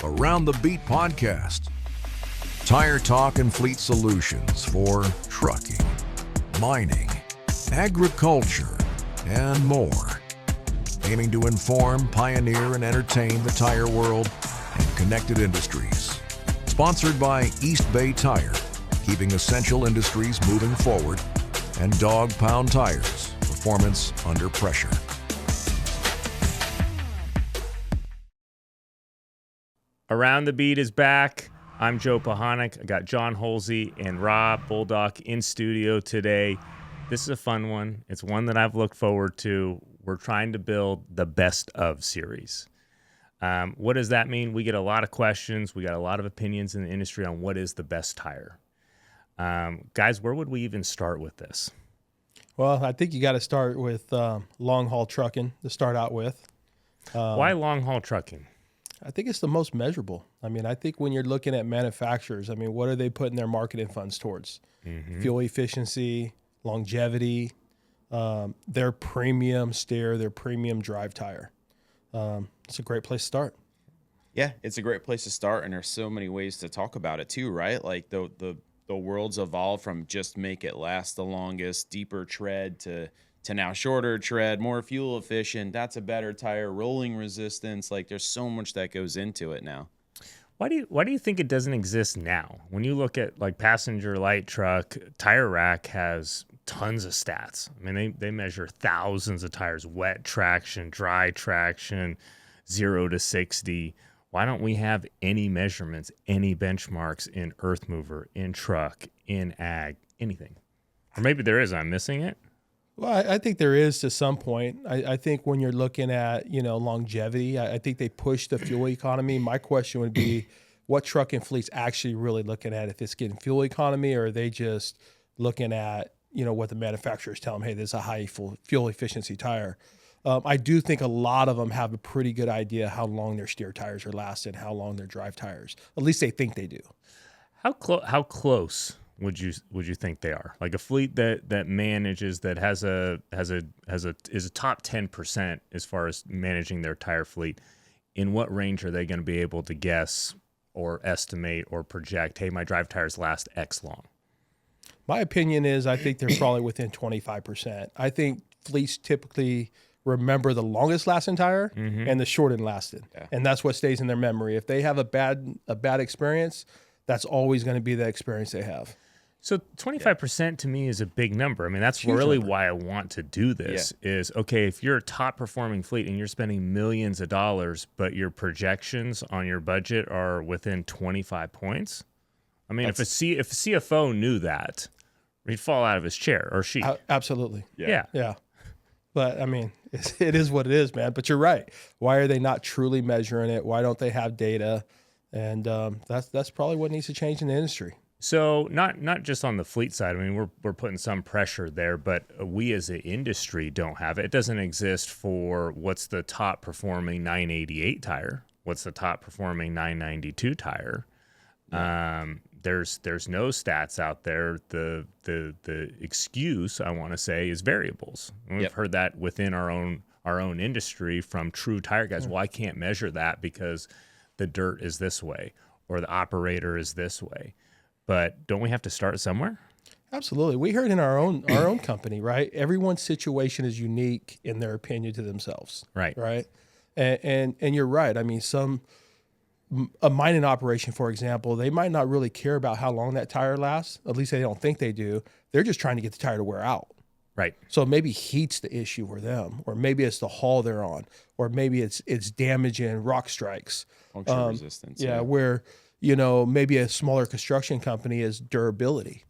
Around the Beat podcast. Tire talk and fleet solutions for trucking, mining, agriculture, and more. Aiming to inform, pioneer, and entertain the tire world and connected industries. Sponsored by East Bay Tire, keeping essential industries moving forward, and Dog Pound Tires, performance under pressure. Around the Bead is back. I'm Joe Pahonic. I got John Holsey and Rob Bulldog in studio today. This is a fun one. It's one that I've looked forward to. We're trying to build the best of series. What does that mean? We get a lot of questions. We got a lot of opinions in the industry on what is the best tire. Guys, where would we even start with this? Well, I think you got to start with long-haul trucking to start out with. Why long-haul trucking? I think it's the most measurable. I mean, I think when you're looking at manufacturers, I mean, what are they putting their marketing funds towards? Fuel efficiency, longevity, their premium steer, their premium drive tire. It's a great place to start. Yeah, it's a great place to start, and there's so many ways to talk about it too, right? Like the world's evolved from just make it last the longest, deeper tread to now shorter tread, more fuel efficient. That's a better tire, rolling resistance. Like there's so much that goes into it now. Why do you think it doesn't exist now? When you look at like passenger light truck, Tire Rack has tons of stats. I mean, they measure thousands of tires, wet traction, dry traction, 0 to 60. Why don't we have any measurements, any benchmarks in earth mover, in truck, in ag, anything? Or maybe there is, I'm missing it. Well, I think there is to some point. I think when you're looking at, longevity, I think they push the fuel economy. My question would be, what trucking fleet's actually really looking at? If it's getting fuel economy, or are they just looking at, what the manufacturers tell them, hey, this is a high fuel efficiency tire. I do think a lot of them have a pretty good idea how long their steer tires are lasting, how long their drive tires. At least they think they do. How close would you think they are? Like a fleet that manages, that is a top 10% as far as managing their tire fleet. In what range are they going to be able to guess or estimate or project, hey, my drive tires last X long? My opinion is I think they're probably within 25%. I think fleets typically remember the longest lasting tire and the shortened lasting. Yeah. And that's what stays in their memory. If they have a bad experience, that's always going to be the experience they have. So 25% to me is a big number. I mean, that's really why I want to do this is, okay, if you're a top performing fleet and you're spending millions of dollars, but your projections on your budget are within 25 points. I mean, if a CFO knew that, he'd fall out of his chair, or she. Absolutely. Yeah. But I mean, it is what it is, man. But you're right. Why are they not truly measuring it? Why don't they have data? And that's probably what needs to change in the industry. So not just on the fleet side. I mean, we're putting some pressure there, but we as an industry don't have it. It doesn't exist for what's the top performing 988 tire, what's the top performing 992 tire. There's no stats out there. The excuse, I want to say, is variables. And we've heard that within our own industry from true tire guys. Well, I can't measure that because the dirt is this way or the operator is this way. But don't we have to start somewhere? Absolutely. We heard in our own company, right? Everyone's situation is unique in their opinion to themselves. Right. Right. And you're right. I mean, a mining operation, for example, they might not really care about how long that tire lasts. At least they don't think they do. They're just trying to get the tire to wear out. Right. So maybe heat's the issue for them, or maybe it's the haul they're on, or maybe it's damage and rock strikes. Puncture resistance. Yeah, where, maybe a smaller construction company is durability.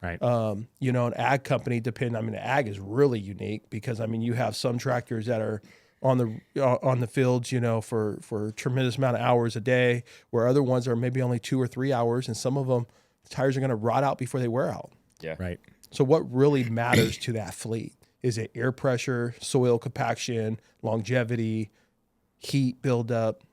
Right. An ag company, ag is really unique because, you have some tractors that are on the fields, for a tremendous amount of hours a day, where other ones are maybe only 2 or 3 hours, and some of them, the tires are going to rot out before they wear out. Yeah. Right. So what really matters to that fleet? Is it air pressure, soil compaction, longevity, heat buildup?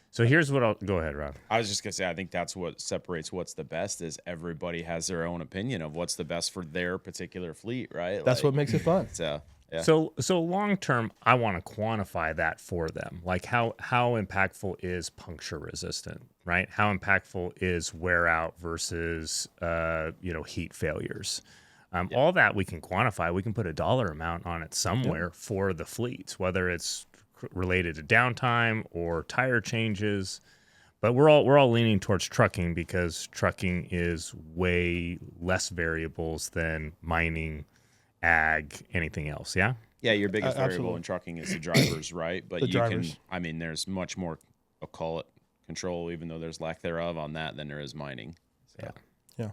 So here's what go ahead, Rob. I was just going to say, I think that's what separates what's the best is everybody has their own opinion of what's the best for their particular fleet, right? That's what makes it fun. So Yeah. So long term, I want to quantify that for them. Like how impactful is puncture resistant, right? How impactful is wear out versus heat failures? All that we can quantify. We can put a dollar amount on it somewhere for the fleets, whether it's related to downtime or tire changes. But we're all leaning towards trucking because trucking is way less variables than mining, ag, anything else. Yeah. Yeah, your biggest variable Absolutely. in trucking is the drivers, right? But The you drivers. can, I mean, there's much more, I'll call it control, even though there's lack thereof on that than there is mining. So. Yeah. Yeah.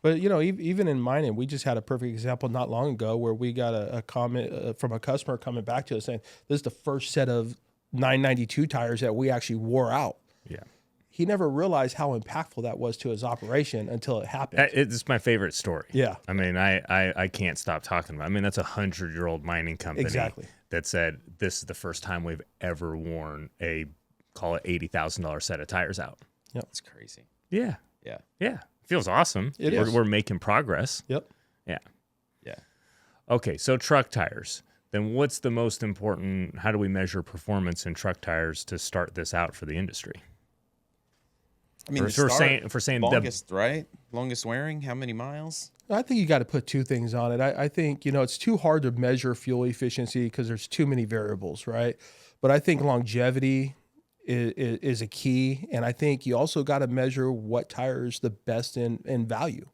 But, even in mining, we just had a perfect example not long ago where we got a comment from a customer coming back to us saying, this is the first set of 992 tires that we actually wore out. Yeah. He never realized how impactful that was to his operation until it happened. It's my favorite story. Yeah. I mean, I can't stop talking about it. I mean, that's 100-year-old mining company Exactly. that said this is the first time we've ever worn call it $80,000 set of tires out. That's crazy. Yeah. Yeah. Yeah. Feels awesome. It is. We're making progress. Yep. Yeah. Yeah. Okay, so truck tires. Then what's the most important? How do we measure performance in truck tires to start this out for the industry? I mean, If we're saying longest, right? Longest wearing, how many miles? I think you got to put two things on it. I think, it's too hard to measure fuel efficiency because there's too many variables, right? But I think longevity is a key. And I think you also got to measure what tire is the best in value.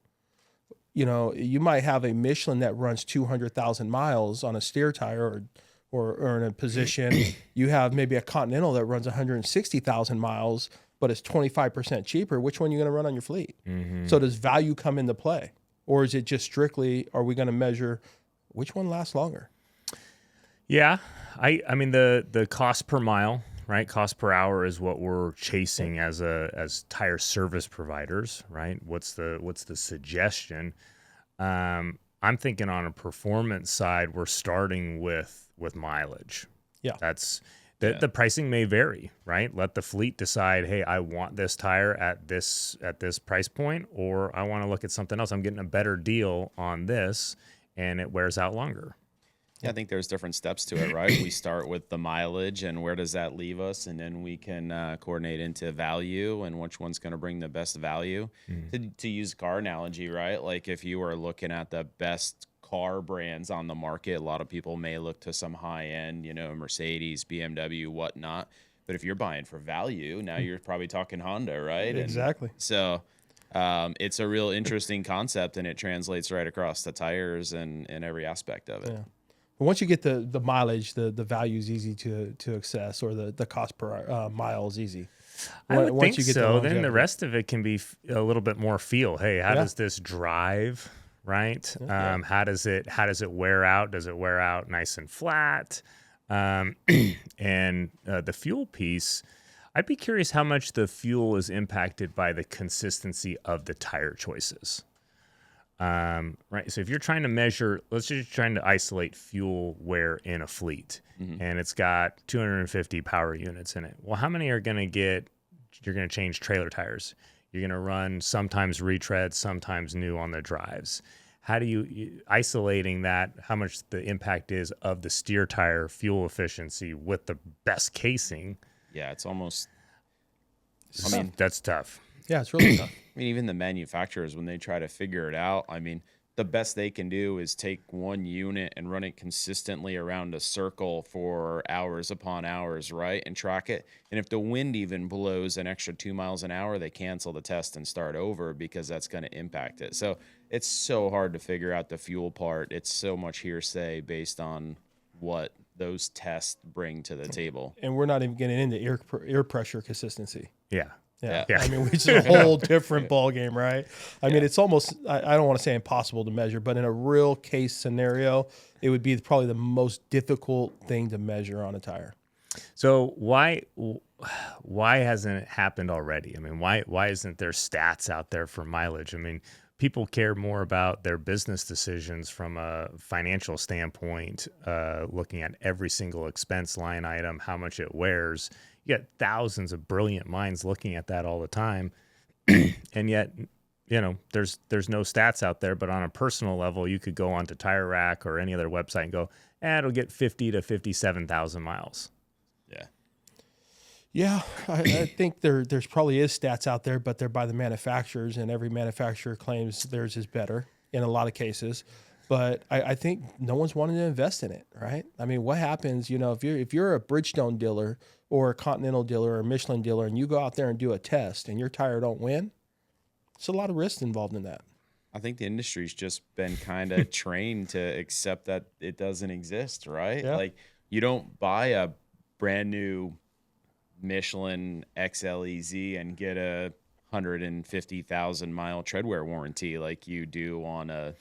You might have a Michelin that runs 200,000 miles on a steer tire or in a position. You have maybe a Continental that runs 160,000 miles, but it's 25% cheaper. Which one are you going to run on your fleet? Mm-hmm. So does value come into play? Or is it just strictly, are we going to measure which one lasts longer? Yeah. I mean, the cost per mile, right? Cost per hour is what we're chasing as tire service providers, right? What's the suggestion? I'm thinking on a performance side, we're starting with mileage. Yeah. The pricing may vary, right? Let the fleet decide, hey, I want this tire at this price point, or I want to look at something else. I'm getting a better deal on this, and it wears out longer. Yeah, I think there's different steps to it, right? We start with the mileage and where does that leave us? And then we can coordinate into value and which one's going to bring the best value. To use a car analogy, right? Like if you are looking at the best car brands on the market, a lot of people may look to some high end, Mercedes, BMW, whatnot. But if you're buying for value, now you're probably talking Honda, right? Exactly. And so it's a real interesting concept, and it translates right across the tires and every aspect of it. Yeah. But once you get the mileage, the value is easy to access, or the cost per mile is easy. I would Once think you get so. Then the longevity. rest of it can be a little bit more feel. Hey, how does this drive? Right? How does it wear out? Does it wear out nice and flat? And the fuel piece, I'd be curious how much the fuel is impacted by the consistency of the tire choices. Right. So if you're trying to measure, let's just trying to isolate fuel wear in a fleet, and it's got 250 power units in it. Well, how many are going to you're going to change trailer tires? You're going to run sometimes retreads, sometimes new on the drives. How do you isolating that, how much the impact is of the steer tire fuel efficiency with the best casing? Yeah, it's almost, That's tough. Yeah, it's really tough. I mean, even the manufacturers, when they try to figure it out, I mean, the best they can do is take one unit and run it consistently around a circle for hours upon hours, right? And track it. And if the wind even blows an extra 2 miles an hour, they cancel the test and start over because that's going to impact it. So it's so hard to figure out the fuel part. It's so much hearsay based on what those tests bring to the table. And we're not even getting into air pressure consistency. Yeah. Yeah. Yeah. I mean, which is a whole different ball game, right? I mean, it's almost, I don't want to say impossible to measure, but in a real case scenario, it would be probably the most difficult thing to measure on a tire. So why hasn't it happened already? I mean, why isn't there stats out there for mileage? I mean, people care more about their business decisions from a financial standpoint, looking at every single expense line item, how much it wears. You got thousands of brilliant minds looking at that all the time. And yet, there's no stats out there, but on a personal level, you could go onto Tire Rack or any other website and go, it'll get 50 to 57,000 miles. Yeah. Yeah, I think there's probably is stats out there, but they're by the manufacturers, and every manufacturer claims theirs is better in a lot of cases. But I think no one's wanting to invest in it, right? I mean, what happens, if you're a Bridgestone dealer or a Continental dealer or a Michelin dealer, and you go out there and do a test and your tire don't win, it's a lot of risk involved in that. I think the industry's just been kind of trained to accept that it doesn't exist, right? Yeah. Like, you don't buy a brand new Michelin XLEZ and get a 150,000 mile treadwear warranty like you do on a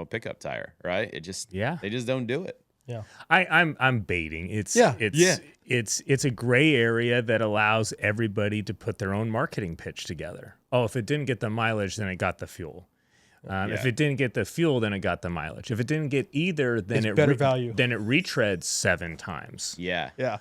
pickup tire, right? They just don't do it. Yeah. I'm baiting. It's a gray area that allows everybody to put their own marketing pitch together. Oh, if it didn't get the mileage, then it got the fuel. If it didn't get the fuel, then it got the mileage. If it didn't get either, then it's better value. Then it retreads 7 times. Yeah. Yeah.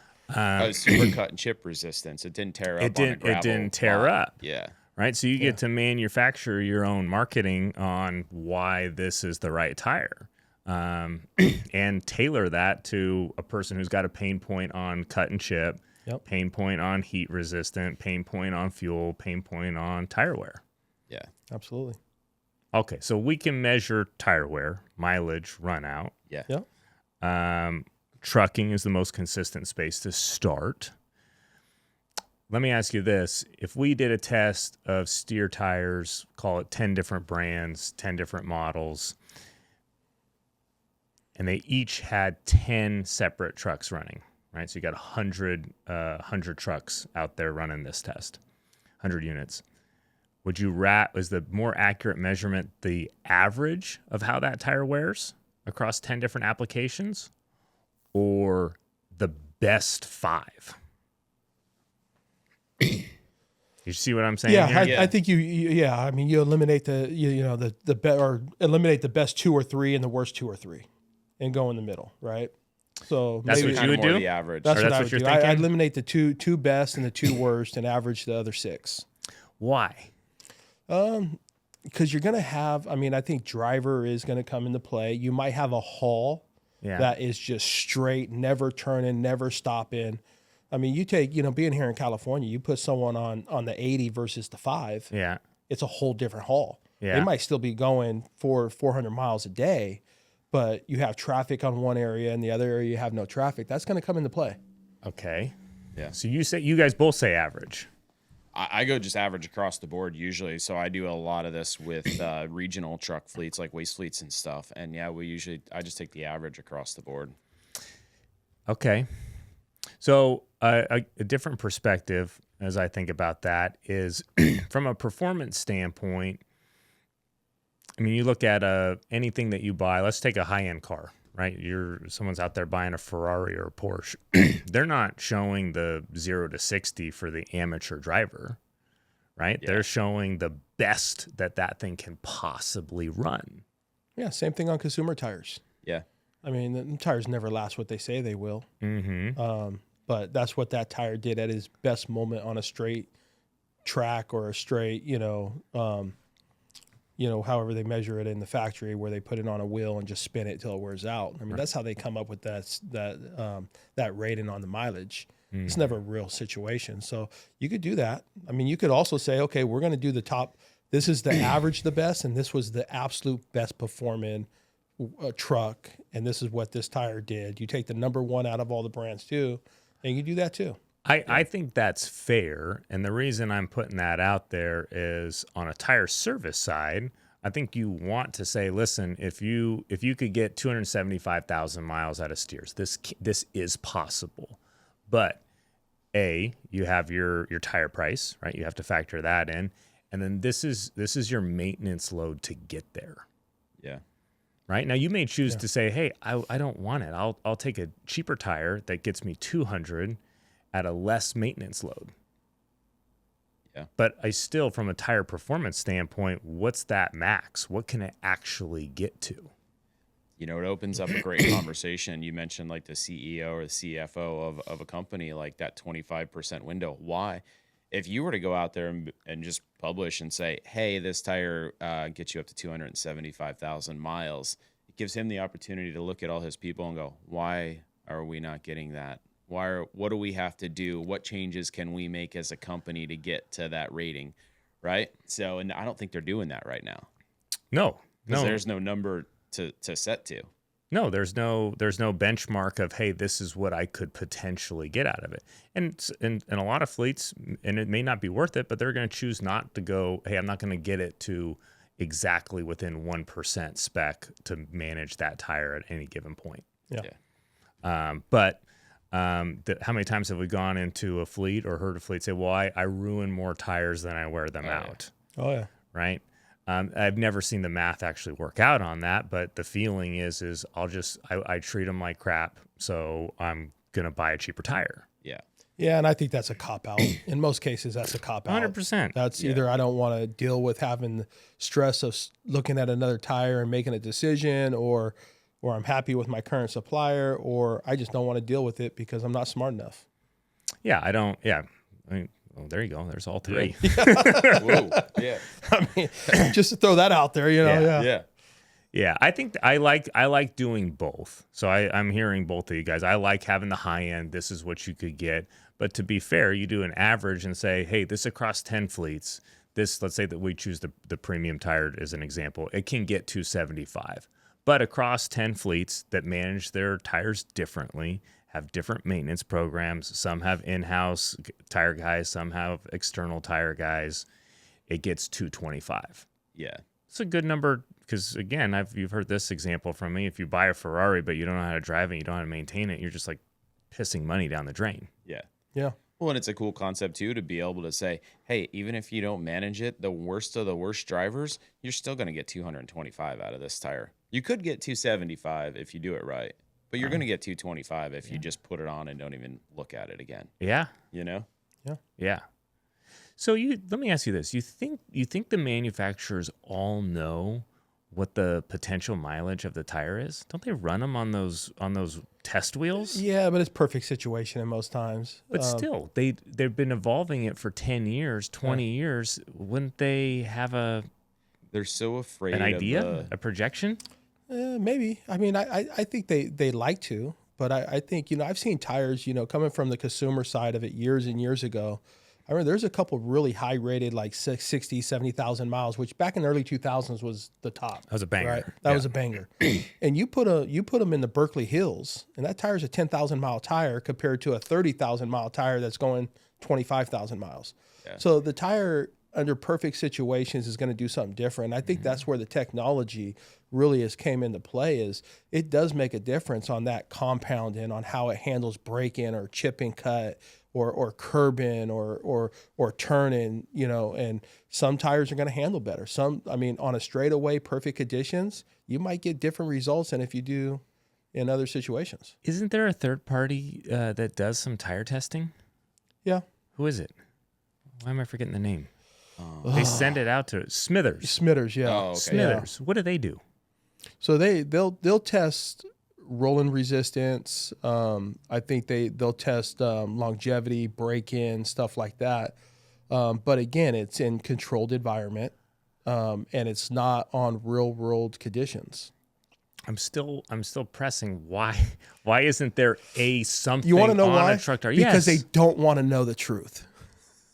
Super cut and chip resistance. It didn't tear up. It didn't tear up. Yeah. Right. So you get to manufacture your own marketing on why this is the right tire, and tailor that to a person who's got a pain point on cut and chip, pain point on heat resistant, pain point on fuel, pain point on tire wear. Yeah. Absolutely. Okay. So we can measure tire wear, mileage, run out. Yeah. Yeah. Trucking is the most consistent space to start. Let me ask you this. If we did a test of steer tires, call it 10 different brands, 10 different models, and they each had 10 separate trucks running, right? So you got 100 trucks out there running this test, 100 units. Would you is the more accurate measurement the average of how that tire wears across 10 different applications, or the best 5? You see what I'm saying? I think you I mean, you eliminate eliminate the best 2 or 3 and the worst 2 or 3 and go in the middle, right? So that's maybe what you would do. The average. That's what I you're would do. thinking. I eliminate the two best and the 2 worst and average the other 6. Why? Because you're going to have, I think driver is going to come into play. You might have a haul that is just straight, never turning, never stopping. I mean, you take, being here in California, you put someone on the 80 versus the 5. Yeah. It's a whole different haul. Yeah. They might still be going 400 miles a day, but you have traffic on one area and the other area you have no traffic. That's going to come into play. Okay. Yeah. So you guys both say average. I go just average across the board usually. So I do a lot of this with regional truck fleets like waste fleets and stuff. And I just take the average across the board. Okay. So a different perspective as I think about that is from a performance standpoint. I mean, you look at anything that you buy. Let's take a high-end car, right? Someone's out there buying a Ferrari or a Porsche. They're not showing the 0 to 60 for the amateur driver, right? Yeah. They're showing the best that thing can possibly run. Yeah, same thing on consumer tires. Yeah. I mean, the tires never last what they say they will. Mm-hmm. But that's what that tire did at his best moment on a straight track or a straight, however they measure it in the factory where they put it on a wheel and just spin it till it wears out. I mean, that's how they come up with that rating on the mileage. Mm-hmm. It's never a real situation. So you could do that. I mean, you could also say, okay, we're going to do the top. This is the average, the best, and this was the absolute best performing truck, and this is what this tire did. You take the number 1 out of all the brands too, and you do that too. I think that's fair, and the reason I'm putting that out there is on a tire service side, I think you want to say, listen, if you could get 275,000 miles out of steers, this is possible. But you have your tire price, right? You have to factor that in, and then this is your maintenance load to get there. Yeah. Right now, you may choose to say, hey, I don't want it. I'll take a cheaper tire that gets me 200 at a less maintenance load. Yeah. But I still, from a tire performance standpoint, what's that max? What can it actually get to? It opens up a great conversation. You mentioned like the CEO or the CFO of a company, like that 25% window. Why? If you were to go out there and just publish and say, hey, this tire gets you up to 275,000 miles, gives him the opportunity to look at all his people and go, why are we not getting that? What do we have to do? What changes can we make as a company to get to that rating? Right. So, and I don't think they're doing that right now. No. There's no number to set to. No, there's no benchmark of, hey, this is what I could potentially get out of it. And a lot of fleets, and it may not be worth it, but they're going to choose not to go, hey, I'm not going to get it to exactly within 1% spec to manage that tire at any given point. Yeah. But how many times have we gone into a fleet or heard a fleet say, well, I ruin more tires than I wear them out. Yeah. Oh, yeah. Right. I've never seen the math actually work out on that, but the feeling is I treat them like crap, so I'm going to buy a cheaper tire. Yeah. Yeah, and I think that's a cop-out. In most cases, that's a cop-out. 100%. That's either I don't want to deal with having the stress of looking at another tire and making a decision, or I'm happy with my current supplier, or I just don't want to deal with it because I'm not smart enough. Yeah, I don't. Yeah. I mean, well, there you go. There's all three. Whoa. Yeah. I mean, just to throw that out there, Yeah. Yeah, I think I like doing both. So I'm hearing both of you guys. I like having the high end. This is what you could get. But to be fair, you do an average and say, hey, this across 10 fleets, let's say that we choose the premium tire as an example. It can get $275. But across 10 fleets that manage their tires differently, have different maintenance programs. Some have in-house tire guys, some have external tire guys. It gets $225. Yeah. It's a good number because, again, you've heard this example from me. If you buy a Ferrari but you don't know how to drive it, you don't know how to maintain it, you're just like pissing money down the drain. Yeah. Yeah. Well, and it's a cool concept, too, to be able to say, hey, even if you don't manage it, the worst of the worst drivers, you're still going to get $225 out of this tire. You could get $275 if you do it right. But you're going to get $225 if you just put it on and don't even look at it again. Yeah. You know? Yeah. So let me ask you this. You think the manufacturers all know what the potential mileage of the tire is? Don't they run them on those test wheels? Yeah, but it's perfect situation in most times. But still, they've been evolving it for 10 years, 20 years. Wouldn't they have they're so afraid an idea, of a projection? Maybe. I mean, I think they like to, but I think, I've seen tires, coming from the consumer side of it years and years ago. I remember there's a couple really high rated, like 60, 70,000 miles, which back in the early 2000s was the top. That was a banger. Right? That was a banger. And you put them in the Berkeley Hills, and that tire's a 10,000 mile tire compared to a 30,000 mile tire that's going 25,000 miles. Yeah. So the tire under perfect situations is going to do something different. I think that's where the technology really came into play. Is it does make a difference on that compound and on how it handles break-in or chip and cut or curb-in or turn-in, and some tires are going to handle better. On a straightaway, perfect conditions, you might get different results than if you do in other situations. Isn't there a third party that does some tire testing? Yeah. Who is it? Why am I forgetting the name? They send it out to Smithers. Smithers, yeah. Oh, okay. Smithers. Yeah. What do they do? So they'll test rolling resistance. I think they'll test longevity, break-in, stuff like that. But again, it's in controlled environment, and it's not on real world conditions. I'm still pressing. Why isn't there something you want to know on why? A truck tire? Because yes. they don't want to know the truth.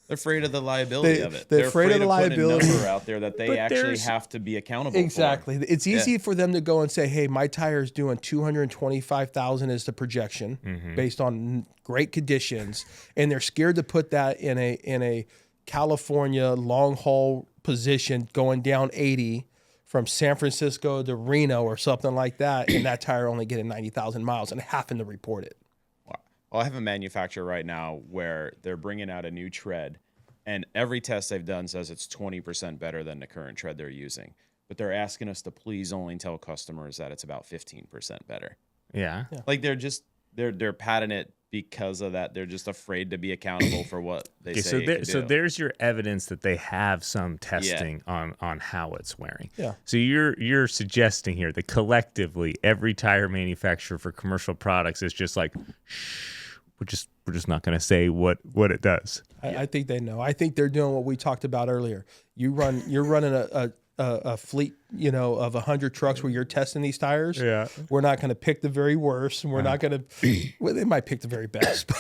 They're afraid of the liability of it. They're afraid of the liability. Putting a number out there that they actually have to be accountable exactly. for. It's easy for them to go and say, hey, my tire is doing 225,000 is the projection based on great conditions. And they're scared to put that in a California long haul position going down 80 from San Francisco to Reno or something like that. And that tire only getting 90,000 miles and having to report it. Well, I have a manufacturer right now where they're bringing out a new tread, and every test they've done says it's 20% better than the current tread they're using. But they're asking us to please only tell customers that it's about 15% better. Yeah. Like they're padding it because of that. They're just afraid to be accountable for what they say. So there's your evidence that they have some testing on how it's wearing. Yeah. So you're suggesting here that collectively every tire manufacturer for commercial products is just like, shh, we're just not going to say what it does. I think they know. I think they're doing what we talked about earlier. You're running a fleet, of 100 trucks where you're testing these tires. Yeah. We're not going to pick the very worst, and we're not going to. Well, they might pick the very best,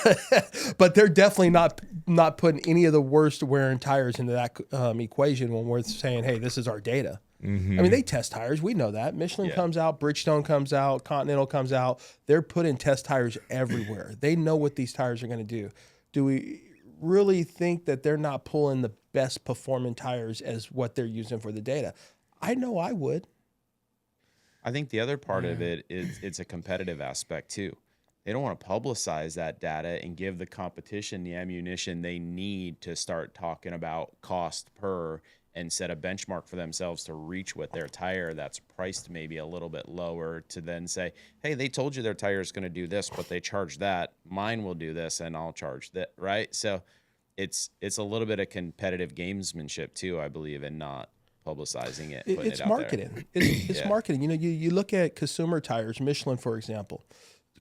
but they're definitely not putting any of the worst wearing tires into that equation when we're saying, hey, this is our data. Mm-hmm. I mean, they test tires. We know that. Michelin comes out, Bridgestone comes out, Continental comes out. They're putting test tires everywhere. They know what these tires are going to do. Do we really think that they're not pulling the best performing tires as what they're using for the data? I know I would. I think the other part of it is it's a competitive aspect too. They don't want to publicize that data and give the competition the ammunition they need to start talking about cost per and set a benchmark for themselves to reach with their tire that's priced maybe a little bit lower, to then say, hey, they told you their tire is going to do this, but they charge that. Mine will do this, and I'll charge that, right? So it's a little bit of competitive gamesmanship too, I believe, and not publicizing it. It's marketing. It's marketing. You look at consumer tires, Michelin, for example,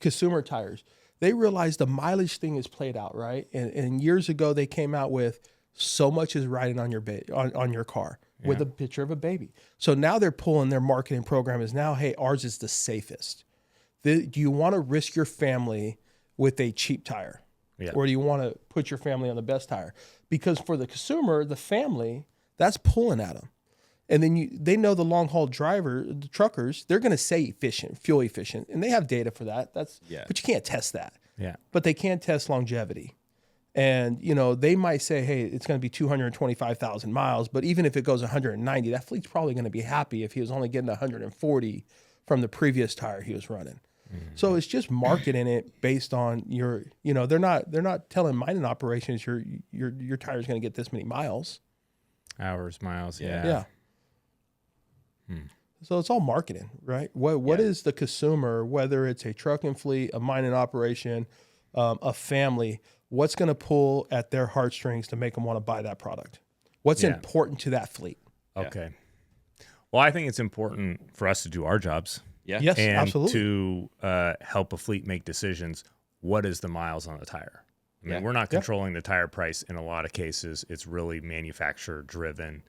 consumer tires. They realize the mileage thing is played out, right? And years ago, they came out with so much is riding on your on your car with a picture of a baby. So now they're pulling their marketing program is now, hey, ours is the safest. Do you want to risk your family with a cheap tire? Yeah. Or do you want to put your family on the best tire? Because for the consumer, the family, that's pulling at them. And then they know the long haul driver, the truckers, they're going to say efficient, fuel efficient, and they have data for that. But you can't test that. Yeah. But they can test longevity. And, they might say, hey, it's going to be 225,000 miles, but even if it goes 190, that fleet's probably going to be happy if he was only getting 140 from the previous tire he was running. Mm-hmm. So it's just marketing it based on your, they're not telling mining operations your tire's going to get this many miles. Hours, miles. Yeah. Yeah. So it's all marketing, right? What is the consumer, whether it's a trucking fleet, a mining operation, a family, what's going to pull at their heartstrings to make them want to buy that product? What's important to that fleet? Okay. Well, I think it's important for us to do our jobs. Yeah. Yes, and absolutely. to help a fleet make decisions. What is the miles on the tire? I mean, we're not controlling the tire price in a lot of cases. It's really manufacturer driven.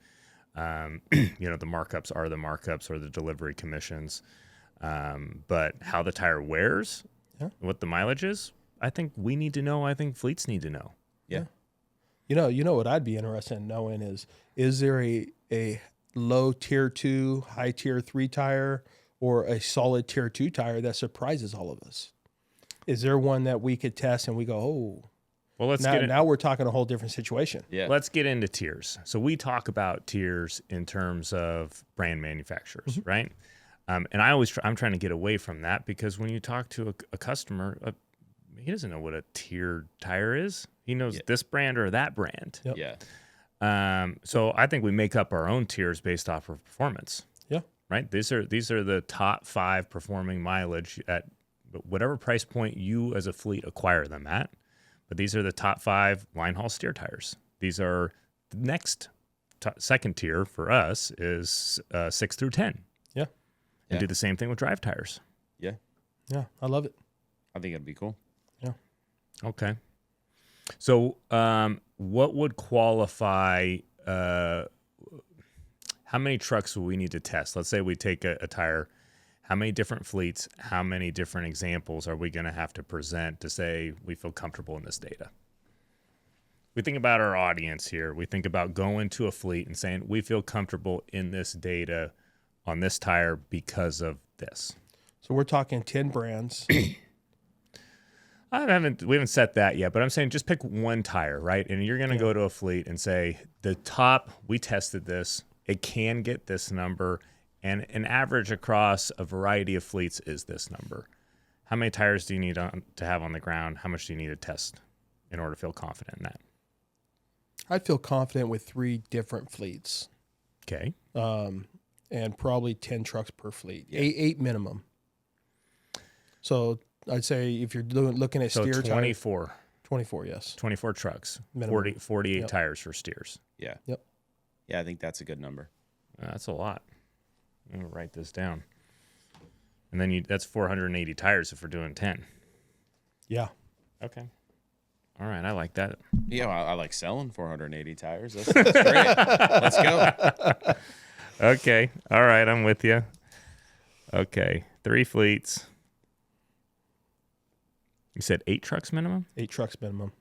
The markups are the markups or the delivery commissions. But how the tire wears, what the mileage is, I think we need to know. I think fleets need to know. Yeah. You know what I'd be interested in knowing is there a low tier 2, high tier 3 tire or a solid tier 2 tire that surprises all of us? Is there one that we could test and we go, oh, well, now we're talking a whole different situation. Yeah. Let's get into tiers. So we talk about tiers in terms of brand manufacturers, right? And I'm trying to get away from that, because when you talk to a customer, he doesn't know what a tiered tire is. He knows this brand or that brand. Yep. Yeah. So I think we make up our own tiers based off of performance. Yeah. Right. These are the top 5 performing mileage at whatever price point you as a fleet acquire them at. But these are the top 5 line haul steer tires. These are the next second tier for us is 6 through 10. Yeah. And do the same thing with drive tires. Yeah. Yeah. I love it. I think it'd be cool. Yeah. Okay. So what would qualify, how many trucks will we need to test? Let's say we take a tire. How many different fleets, how many different examples are we going to have to present to say we feel comfortable in this data? We think about our audience here. We think about going to a fleet and saying we feel comfortable in this data on this tire because of this. So we're talking 10 brands. We haven't set that yet, but I'm saying just pick one tire, right? And you're going to go to a fleet and say the top, we tested this, it can get this number, and an average across a variety of fleets is this number. How many tires do you need to have on the ground? How much do you need to test in order to feel confident in that? I'd feel confident with 3 different fleets. Okay. And probably 10 trucks per fleet, 8 minimum. So I'd say if you're looking at steer 24. tires, 24, yes. 24 trucks, Minimum. 48 tires for steers. Yeah. Yep. Yeah, I think that's a good number. That's a lot. I'm going to write this down. And then that's 480 tires if we're doing 10. Yeah. Okay. All right. I like that. Yeah, well, I like selling 480 tires. That's great. Let's go. Okay. All right. I'm with you. Okay. 3 fleets. You said 8 trucks minimum? 8 trucks minimum.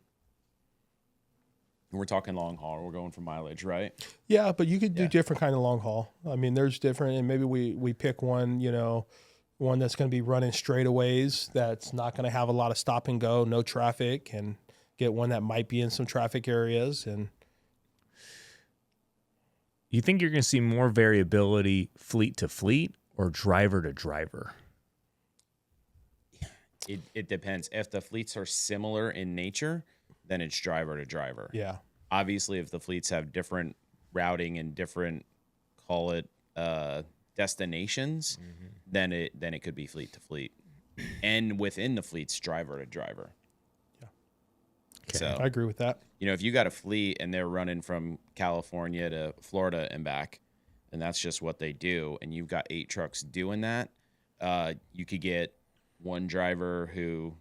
We're talking long haul. We're going for mileage, right? Yeah, but you could do Yeah. different kind of long haul. I mean, there's different, and maybe we pick one, one that's going to be running straightaways that's not going to have a lot of stop and go, no traffic, and get one that might be in some traffic areas. And You think you're going to see more variability fleet to fleet or driver to driver? It depends. If the fleets are similar in nature, then it's driver to driver. yeah, Obviously, if the fleets have different routing and different, call it destinations, then it could be fleet to fleet, and within the fleets, driver to driver. Yeah. Okay. So I agree with that. if you got a fleet and they're running from California to Florida and back, and that's just what they do, and you've got 8 trucks doing that, you could get one driver who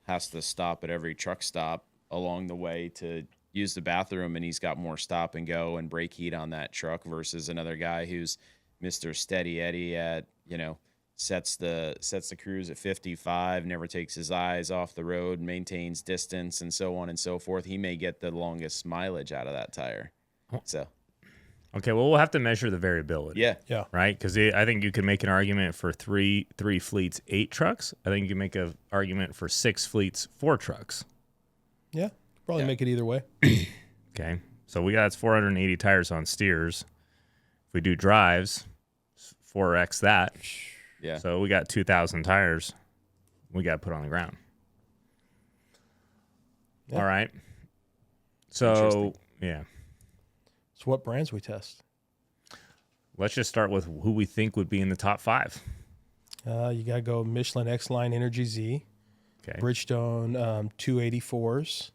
has to stop at every truck stop along the way to use the bathroom, and he's got more stop and go and brake heat on that truck versus another guy who's Mr. Steady Eddie at, sets the cruise at 55, never takes his eyes off the road, maintains distance, and so on and so forth. He may get the longest mileage out of that tire. So, Okay, well, we'll have to measure the variability. yeah. Yeah, Right? Because I think you can make an argument for three fleets, 8 trucks. I think you can make an argument for 6 fleets, 4 trucks. yeah, probably Yeah. make it either way. Okay, so we got 480 tires on steers. If we do drives, 4x that. Yeah. So we got 2,000 tires we got to put on the ground. Yeah. All right. So, Interesting. yeah. So what brands we test? Let's just start with who we think would be in the top 5. You got to go Michelin X-Line Energy Z, Okay. Bridgestone 284s,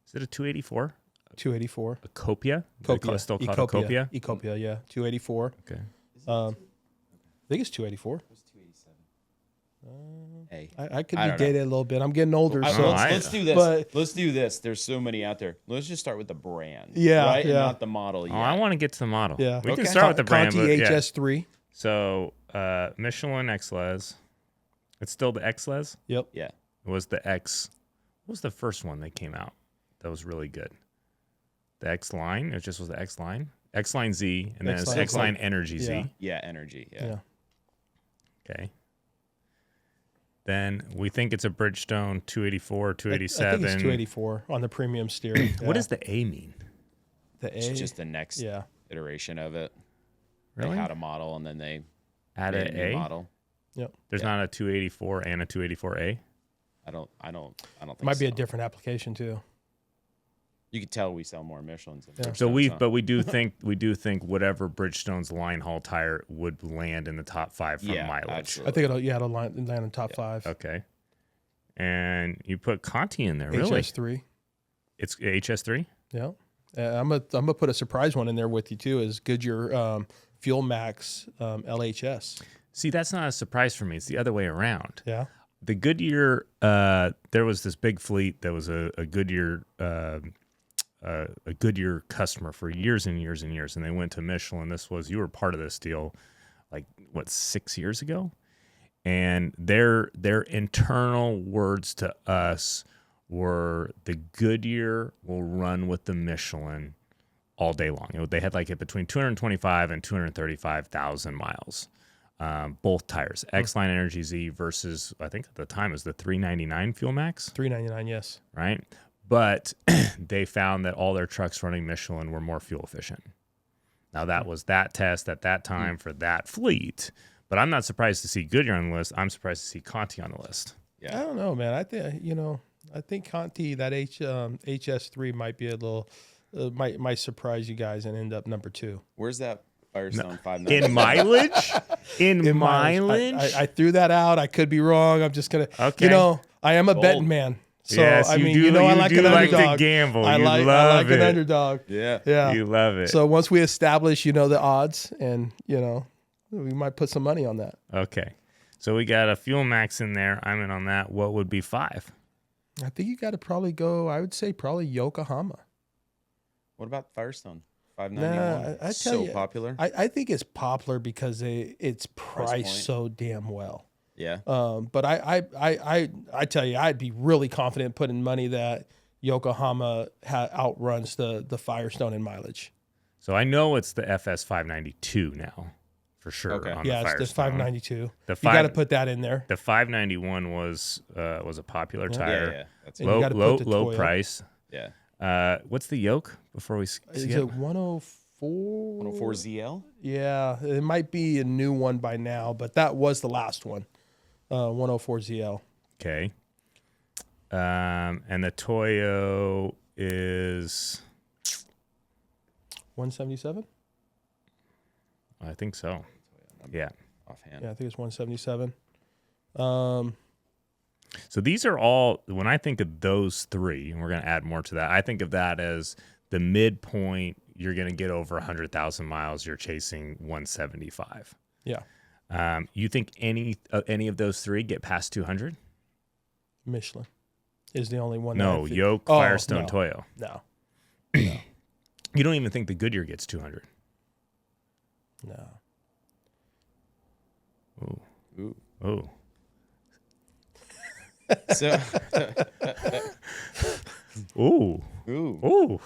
Is it a 284? 284. A Copia? They call it still called a Copia? Ecopia, yeah, 284. Okay. I think it's 284. Hey. I could I be don't know. dated a little bit. I'm getting older, I- so let's do this. but- Let's do this. There's so many out there. Let's just start with the brand. Yeah, Right? And yeah. not the model yet. Oh, I want to get to the model. yeah. We can Okay. start with the brand. Conti But yeah. HS3. So, Michelin X-Les. It's still the X-Les? Yep. Yeah. It was the X. What was the first one that came out that was really good? The X-Line? It just was the X-Line? X-Line Z, and then it's X-Line. X-Line Energy Yeah. Z. Yeah. Energy. Yeah. Yeah. Okay. Then we think it's a Bridgestone 284, I 287. think it's 284 on the premium steering. What does the A mean? the A? It's just the next yeah. iteration of it. Really? They had a model and then they Add made an a new A? model. Yep. There's Yeah. not a 284 and a 284A? I don't think It might be a so. different application too. You could tell we sell more Michelins than Yeah. So Bridgestones, huh? but we do think whatever Bridgestone's line haul tire would land in the top 5 from Yeah, mileage. absolutely. I think it'll land in top 5. Okay. And you put Conti in there, really? HS3. It's HS3? Yeah. I'm gonna put a surprise one in there with you too. Is Goodyear Fuel Max LHS. See, that's not a surprise for me. It's the other way around. Yeah. The Goodyear, there was this big fleet that was a Goodyear customer for years and years and years, and they went to Michelin. You were part of this deal, 6 years ago, and their internal words to us were the Goodyear will run with the Michelin all day long. They had between 225 and 235,000 miles. Both tires, X-Line Energy Z versus I think at the time it was the 399 Fuel Max, 399. Yes. right? But they found that all their trucks running Michelin were more fuel efficient. Now that was that test at that time for that fleet, but I'm not surprised to see Goodyear on the list. I'm surprised to see Conti on the list. I don't know, man. I think Conti that HS3 might be a little might surprise you guys and end up number 2. Where's that Firestone 590? In mileage? In mileage? I threw that out. I could be wrong. I'm just gonna. Okay. I am a Bold. betting man. So Yes, I you mean, do- I you like do an like to underdog. gamble. I You like love an it. underdog. Yeah. Yeah. You love it. So once we establish, the odds, and we might put some money on that. Okay. So we got a Fuel Max in there. I'm in on that. What would be 5? I think you got to probably go. I would say probably Yokohama. What about Firestone 591. I tell So you, popular. I think it's popular because it's Price priced point. so damn well. Yeah. But I tell you, I'd be really confident putting money that Yokohama outruns the Firestone in mileage. So I know it's the FS 592 now, for sure. Okay. On Yeah, the it's the Firestone. 592. The You five- got to put that in there. The 591 was a popular tire. Yeah. That's And you Low gotta put the low Toyo. price. yeah. What's the yoke before we Is skip? it 104? 104 ZL. Yeah, it might be a new one by now, but that was the last one. 104 ZL. Okay. And the Toyo is 177? I think so. Yeah. Offhand. Yeah, I think it's 177. So these are all, when I think of those three, and we're going to add more to that, I think of that as the midpoint. You're going to get over 100,000 miles. You're chasing 175. Yeah. You think any of those three get past 200? Michelin is the only one. No, that I think- Yoke, Oh, Firestone, no. Toyo. No, You don't even think the Goodyear gets 200. no. Ooh. Ooh. Oh. So. Ooh. Ooh. Ooh.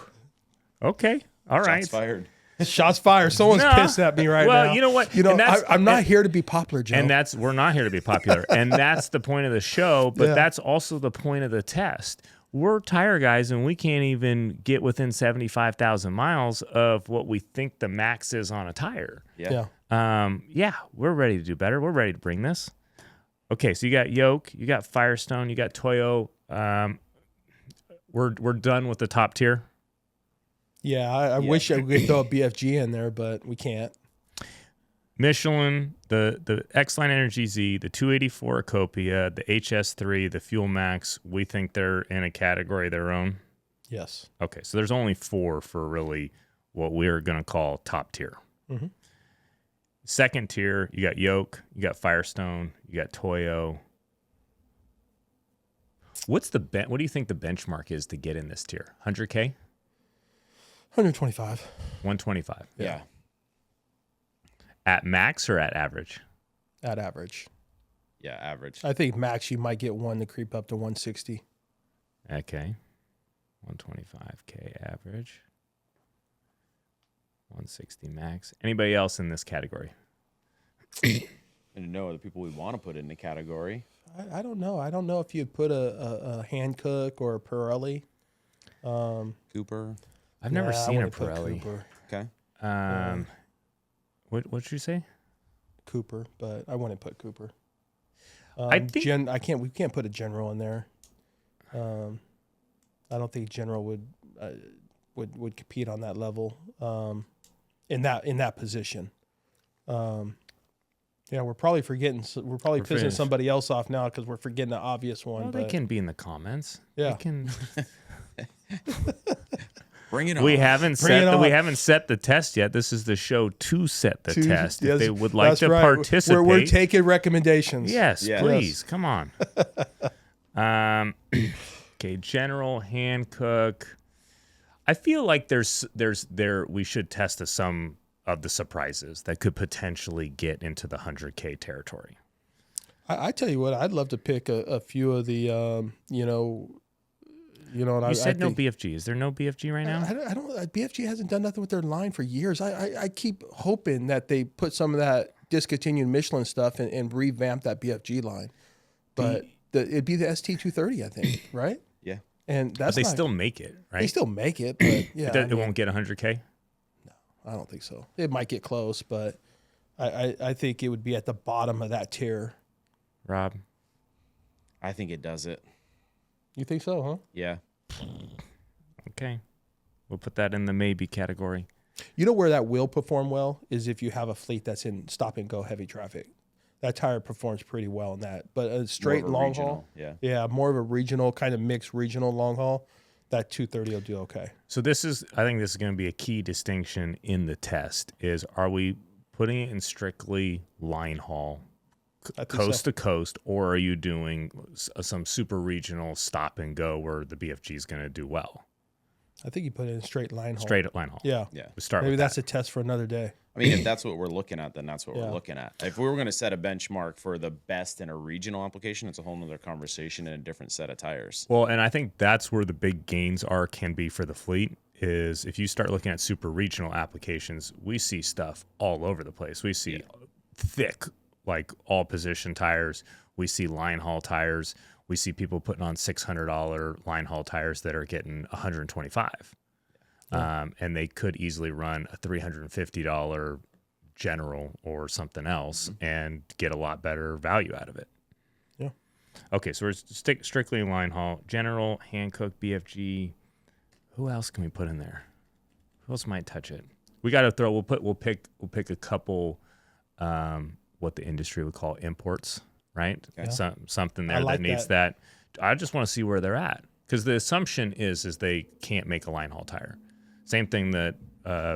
Okay. All right. Shots fired. Shots fired. Someone's No. pissed at me right now. Well, you know what? You know, And that's- I'm not here to be popular, Joe. And we're not here to be popular. And that's the point of the show, but Yeah. that's also the point of the test. We're tire guys and we can't even get within 75,000 miles of what we think the max is on a tire. Yeah. yeah. We're ready to do better. We're ready to bring this. Okay, so you got Yoke, you got Firestone, you got Toyo. We're done with the top tier. Yeah, I wish I could throw a BFG in there, but we can't. Michelin, the X-Line Energy Z, the 284 Acopia, the HS3, the Fuel Max, we think they're in a category of their own. Yes. Okay, so there's only 4 for really what we're going to call top tier. Mhm. Second tier, you got Yoke, you got Firestone, you got Toyo. What do you think the benchmark is to get in this tier? 100K? 125 125. Yeah. At max or at average? at average. Yeah. Average. I think max you might get one to creep up to 160. Okay. 125K average. 160 max. Anybody else in this category? And to know the people we want to put in the category. I don't know. I don't know if you'd put a Hankook or a Pirelli. Cooper. I've never Yeah, I seen a wouldn't put Pirelli. Cooper. Okay. What did you say? Cooper, but I wouldn't put Cooper. I think- we can't put a General in there. I don't think General would compete on that level in that position. Yeah, we're probably forgetting. We're probably pissing finished. somebody else off now because we're forgetting the obvious one. Well, they can be in the comments. Yeah. They can. Bring it on. We haven't Bring it on. set the test yet. This is the show to set the test. If Yes, they would like that's to right. participate, We're taking recommendations. yes, Yes. please, come on. Okay, General Hankook. I feel like we should test some of the surprises that could potentially get into the 100K territory. I tell you what, I'd love to pick a few of the, and You said no BFG. Is there no BFG right now? I don't. BFG hasn't done nothing with their line for years. I keep hoping that they put some of that discontinued Michelin stuff and revamp that BFG line. But it'd be the ST230, I think, right? Yeah. And that's But they not- still make it, right? they still make it, but yeah, It won't get 100K. I don't think so. It might get close, but I think it would be at the bottom of that tier. Rob, I think it does it. You think so, huh? Yeah. okay, we'll put that in the maybe category. You know where that will perform well is if you have a fleet that's in stop and go heavy traffic. That tire performs pretty well in that. But a straight More of a long regional, haul, yeah. more of a regional kind of mixed regional long haul. That 230 will do okay. So I think this is going to be a key distinction in the test is, are we putting it in strictly line haul, I think coast so. to coast, or are you doing some super regional stop and go where the BFG is going to do well? I think you put it in straight line haul. Straight line haul. Yeah. Yeah. We start Maybe with that's that. a test for another day. I mean, if that's what we're looking at, then that's what Yeah. we're looking at. If we were going to set a benchmark for the best in a regional application, it's a whole nother conversation and a different set of tires. Well, and I think that's where the big gains can be for the fleet is if you start looking at super regional applications, we see stuff all over the place. We see thick, like all position tires. We see line haul tires. We see people putting on $600 line haul tires that are getting $125. And they could easily run a $350 general or something else and get a lot better value out of it. Yeah. Okay, so we're strictly in line haul. General, Hankook, BFG. Who else can we put in there? Who else might touch it? We got to throw. We'll pick a couple. What the industry would call imports, right? Yeah. Something there like that needs that. I just want to see where they're at because the assumption is they can't make a line haul tire. Same thing that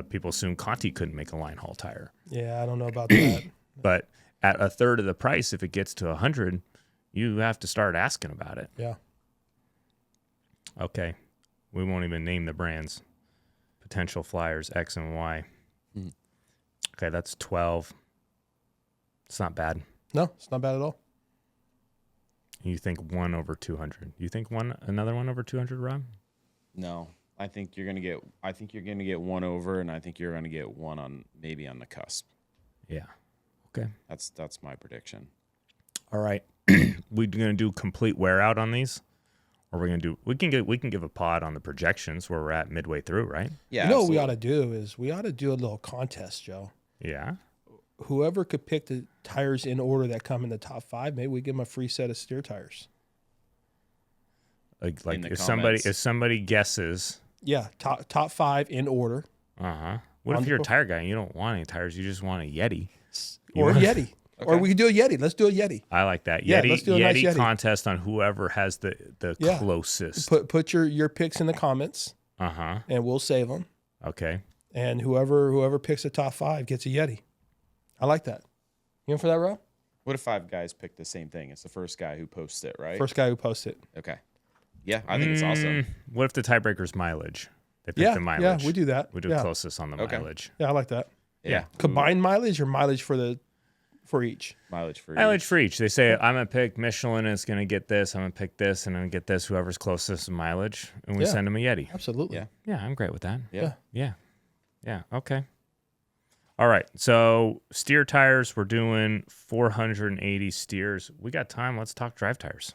people assume Conti couldn't make a line haul tire. Yeah, I don't know about that. But at a third of the price, if it gets to 100, you have to start asking about it. Yeah. Okay. We won't even name the brands. Potential flyers, X and Y. Okay, that's 12. It's not bad. No, it's not bad at all. You think 1 over 200. You think another 1 over 200, Rob? No, I think you're going to get one over, and I think you're going to get one on maybe on the cusp. Yeah. Okay. That's my prediction. All right. We're going to do complete wear out on these? Or we're going to do we can give a pod on the projections where we're at midway through, right? Yeah. You know what we absolutely. ought to do is we ought to do a little contest, Joe. Yeah. Whoever could pick the tires in order that come in the top 5, maybe we give them a free set of steer tires. Like In the if somebody guesses, Yeah, top 5 in order. What On if you're a the- tire guy and you don't want any tires, you just want a Yeti? Or a Yeti. Or Okay. we could do a Yeti. Let's do a Yeti. I like that. Yeah, Yeti, let's do a nice Yeti Yeti. contest on whoever has the Yeah. closest. Put your picks in the comments, and we'll save them. Okay. And whoever picks the top 5 gets a Yeti. I like that. You in for that, Rob? What if 5 guys pick the same thing? It's the first guy who posts it, right? First guy who posts it. Okay. Yeah, I think it's awesome. What if the tiebreaker's mileage? They pick the mileage. Yeah, we do that. We do yeah. closest on the Okay. mileage. Yeah, I like that. Yeah. Combined mileage or mileage for each? Mileage for Mileage for each. They say, I'm going to pick Michelin is going to get this. I'm going to pick this and I'm going to get this. Whoever's closest in mileage. And we Yeah. send them a Yeti. Absolutely. Yeah. Yeah, I'm great with that. Yeah. Yeah. Okay. All right. So steer tires, we're doing 480 steers. We got time. Let's talk drive tires.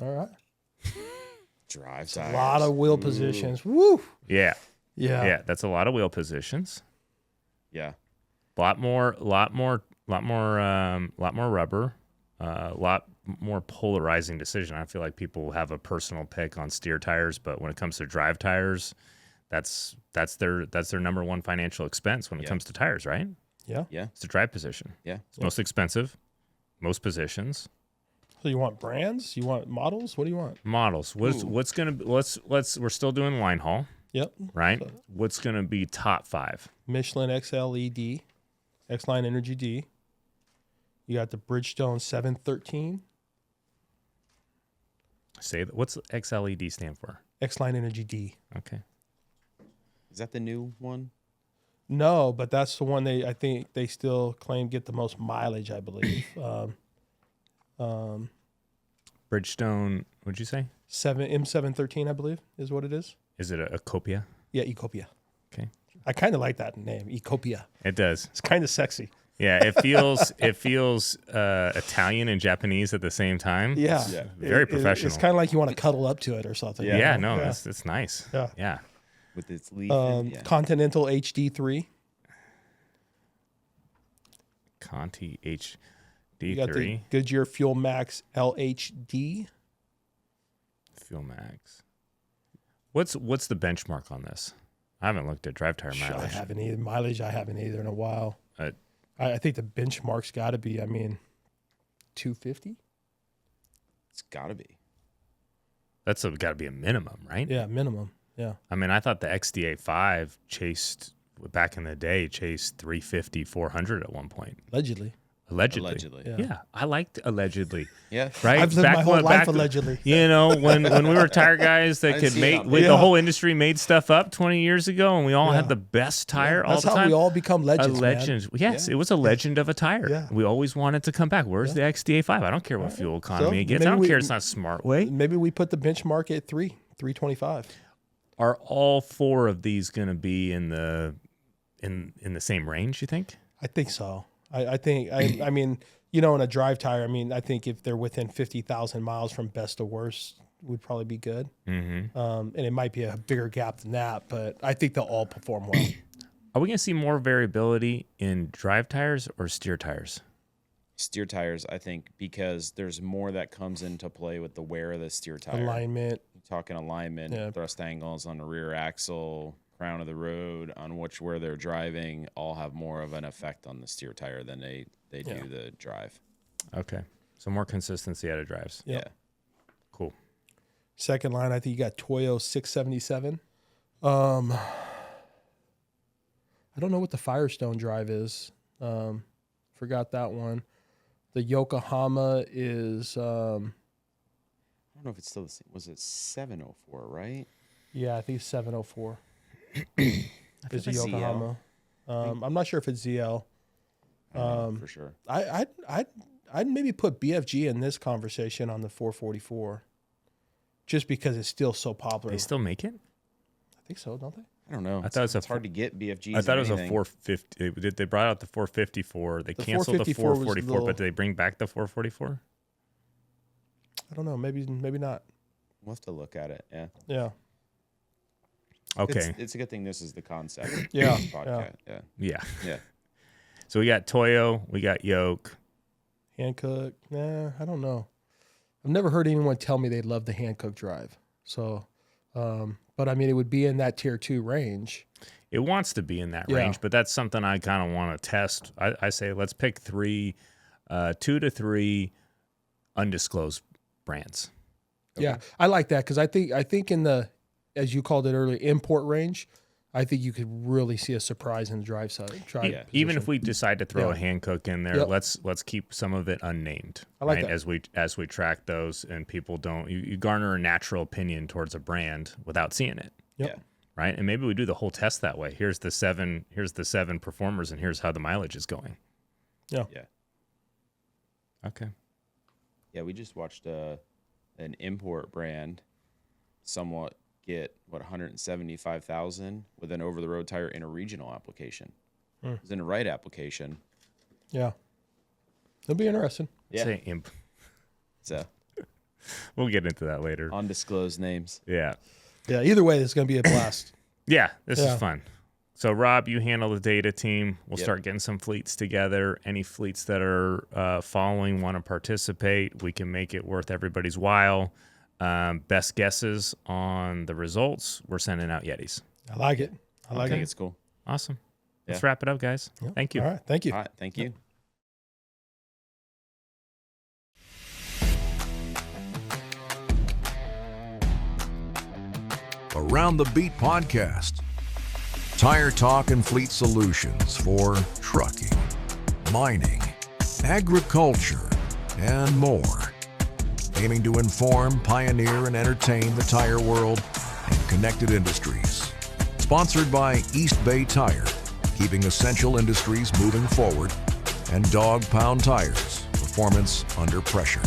All right. Drive A tires. lot of wheel positions. Woo. Yeah. Yeah. Yeah. That's a lot of wheel positions. Yeah. Lot more rubber. A lot more polarizing decision. I feel like people have a personal pick on steer tires, but when it comes to drive tires, that's their number one financial expense when it comes to tires, right? Yeah. Yeah. It's the drive position. Yeah. It's most expensive, most positions. So you want brands? You want models? What do you want? Models. What's gonna be, let's we're still doing line haul, Yep. right? What's gonna be top 5? Michelin XLED, X-Line Energy D. You got the Bridgestone 713, Say that. What's XLED stand for? X-Line Energy D. Okay. Is that the new one? No, but that's the one I think they still claim get the most mileage, I believe. Bridgestone. What'd you say? M713, I believe, is what it is. Is it a Copia? Yeah, Ecopia. Okay. I kind of like that name, Ecopia. It does. It's kind of sexy. Yeah, it feels Italian and Japanese at the same time. Yeah. Yeah. Very professional. It's kind of like you want to cuddle up to it or something. Yeah. Yeah, no, it's nice. Yeah. Yeah. With its leaf. and- yeah. Continental HD3. Conti You got the HD3 Goodyear Fuel Max LHD. Fuel Max. What's the benchmark on this? I haven't looked at drive tire I mileage. haven't either. Mileage, I haven't either in a while. Uh, I think the benchmark's got to be, 250? It's got to be. That's got to be a minimum, right? Yeah, minimum. Yeah. I mean, I thought the XDA5 chased 350, 400 at one point. Allegedly. Allegedly. Yeah. I liked allegedly. Yeah. Right? I've lived my whole life allegedly. You know, when we were tire guys that I've could seen it make, on the whole industry made stuff up 20 years ago, and we all had the best tire all That's the time. how we all become legends, A legend. man. Yes, it was a legend of a tire. Yeah. We always wanted to come back. Where's the XDA5? I don't care what fuel economy it gets. I don't care it's not smart way. Maybe we put the benchmark at 325. Are all four of these going to be in the same range, you think? I think so. I mean, you know, in a drive tire, I mean, I think if they're within 50,000 miles from best to worst, would probably be good. Mm-hmm. And it might be a bigger gap than that, but I think they'll all perform well. Are we going to see more variability in drive tires or steer tires? Steer tires, I think, because there's more that comes into play with the wear of the steer tire. Alignment. You're talking alignment, thrust angles on the rear axle, crown of the road, on where they're driving, all have more of an effect on the steer tire than they do the drive. Okay. So more consistency out of drives. Yep. Yeah. Cool. Second line, I think you got Toyo 677. I don't know what the Firestone drive is. Forgot that one. The Yokohama is... I don't know if it's still the same. Was it 704, right? Yeah, I think it's 704. It's the Yokohama. I'm not sure if it's ZL. For sure. I'd maybe put BFG in this conversation on the 444, just because it's still so popular. They still make it? I think so, don't they? I don't know. I thought it's hard to get BFGs. I thought it was a 450. They brought out the 454. They canceled the 444, but did they bring back the 444? I don't know. Maybe not. We'll have to look at it. Yeah. Yeah. Okay. It's a good thing this is the concept. Yeah. Podcast. Yeah. Yeah. So we got Toyo, we got Yoke. Hankook. Nah, I don't know. I've never heard anyone tell me they love the Hankook drive. So, but I mean, it would be in that tier 2 range. It wants to be in that range, but that's something I kind of want to test. I say let's pick 2 to 3 undisclosed brands. Okay. Yeah, I like that because I think in the, as you called it earlier, import range, I think you could really see a surprise in the drive side. Even if we decide to throw a Hankook in there, let's keep some of it unnamed. I like that. As we track those, and people don't you garner a natural opinion towards a brand without seeing it. Yep. Yeah. Right, and maybe we do the whole test that way. Here's the 7 performers, and here's how the mileage is going. Yeah. Yeah. Okay. Yeah, we just watched an import brand somewhat get 175,000 with an over-the-road tire in a regional application. It was in a right application. Yeah. It'll be interesting. Yeah. Say imp. So We'll get into that later. undisclosed names. Yeah. Yeah, either way, it's going to be a blast. Yeah, this is fun. So, Rob, you handle the data team. We'll start getting some fleets together. Any fleets that are following want to participate, we can make it worth everybody's while. Best guesses on the results, we're sending out Yetis. I like it. I think it's cool. Awesome. Let's wrap it up, guys. Yep. Thank you. All right. Thank you. All right. Thank you. Around the Beat podcast. Tire talk and fleet solutions for trucking, mining, agriculture, and more. Aiming to inform, pioneer, and entertain the tire world and connected industries. Sponsored by East Bay Tire, keeping essential industries moving forward, and Dog Pound Tires, performance under pressure.